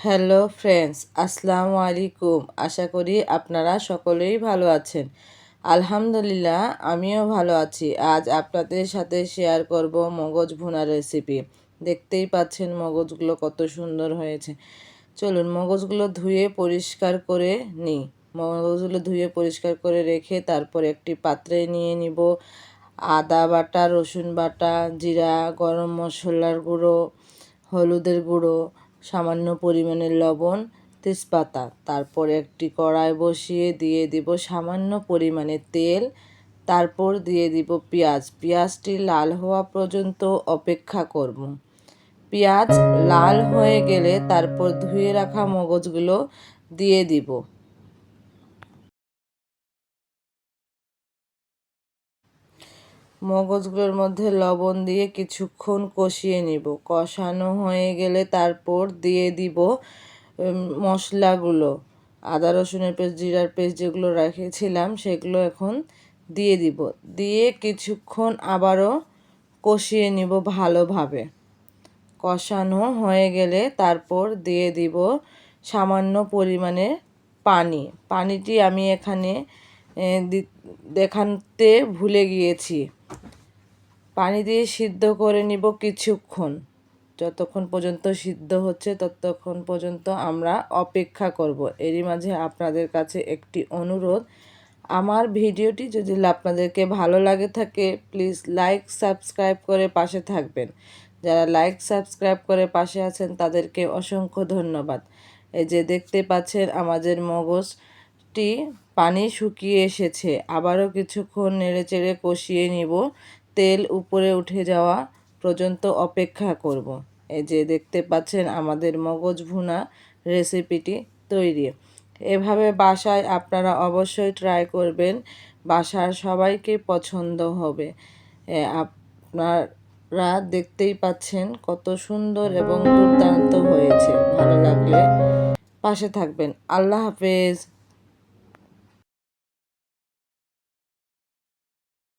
Hello friends, আসসালামু আলাইকুম। আশা করি আপনারা সকলেই ভালো আছেন। আলহামদুলিল্লাহ, আমিও ভালো আছি। আজ আপনাদের সাথে শেয়ার করব মগজ ভুনা রেসিপি। দেখতেই পাচ্ছেন মগজগুলো কত সুন্দর হয়েছে। চলুন মগজগুলো ধুয়ে পরিষ্কার করে নিই। মগজগুলো ধুয়ে পরিষ্কার করে রেখে তারপর একটি পাত্রে নিয়ে নিব আদা বাটা, রসুন বাটা, জিরা, গরম মশলার গুঁড়ো, হলুদের গুঁড়ো, সামান্য পরিমাণে লবণ, তেজপাতা। তারপর একটি কড়াই বসিয়ে দিয়ে দিব সামান্য পরিমাণে তেল। তারপর দিয়ে দিব পেঁয়াজটি লাল হওয়া পর্যন্ত অপেক্ষা করব। পেঁয়াজ লাল হয়ে গেলে তারপর ধুয়ে রাখা মগজগুলো দিয়ে দিব। মগজগুলোর মধ্যে লবণ দিয়ে কিছুক্ষণ কষিয়ে নিব। কষানো হয়ে গেলে তারপর দিয়ে দিব মশলাগুলো, আদা রসুনের পেস্ট, জিরার পেস্ট যেগুলো রেখেছিলাম সেগুলো এখন দিয়ে দিব। দিয়ে কিছুক্ষণ আবারও কষিয়ে নিব ভালোভাবে। কষানো হয়ে গেলে তারপর দিয়ে দিব সামান্য পরিমাণে পানি। পানিটি আমি এখানে দেখাতে ভুলে গিয়েছি। পানি দিয়ে সিদ্ধ করে নিব কিছুক্ষণ। যতক্ষণ পর্যন্ত সিদ্ধ হচ্ছে ততক্ষণ পর্যন্ত আমরা অপেক্ষা করব। এরই মাঝে আপনাদের কাছে একটি অনুরোধ, আমার ভিডিওটি যদি আপনাদেরকে ভালো লাগে থাকে প্লিজ লাইক সাবস্ক্রাইব করে পাশে থাকবেন। যারা লাইক সাবস্ক্রাইব করে পাশে আছেন তাদেরকে অসংখ্য ধন্যবাদ। এই যে দেখতে পাচ্ছেন আমাদের মগজটি পানি শুকিয়ে এসেছে। আবারও কিছুক্ষণ নেড়েচেড়ে কষিয়ে নিব। তেল উপরে উঠে যাওয়া পর্যন্ত অপেক্ষা করব। এই যে দেখতে পাচ্ছেন আমাদের মগজ ভুনা রেসিপিটি তৈরি। এভাবে বাসায় আপনারা অবশ্যই ট্রাই করবেন, বাসার সবাইকে পছন্দ হবে। আপনারা দেখতেই পাচ্ছেন কত সুন্দর এবং দুর্দান্ত হয়েছে। ভালো লাগলে পাশে থাকবেন। আল্লাহ হাফেজ।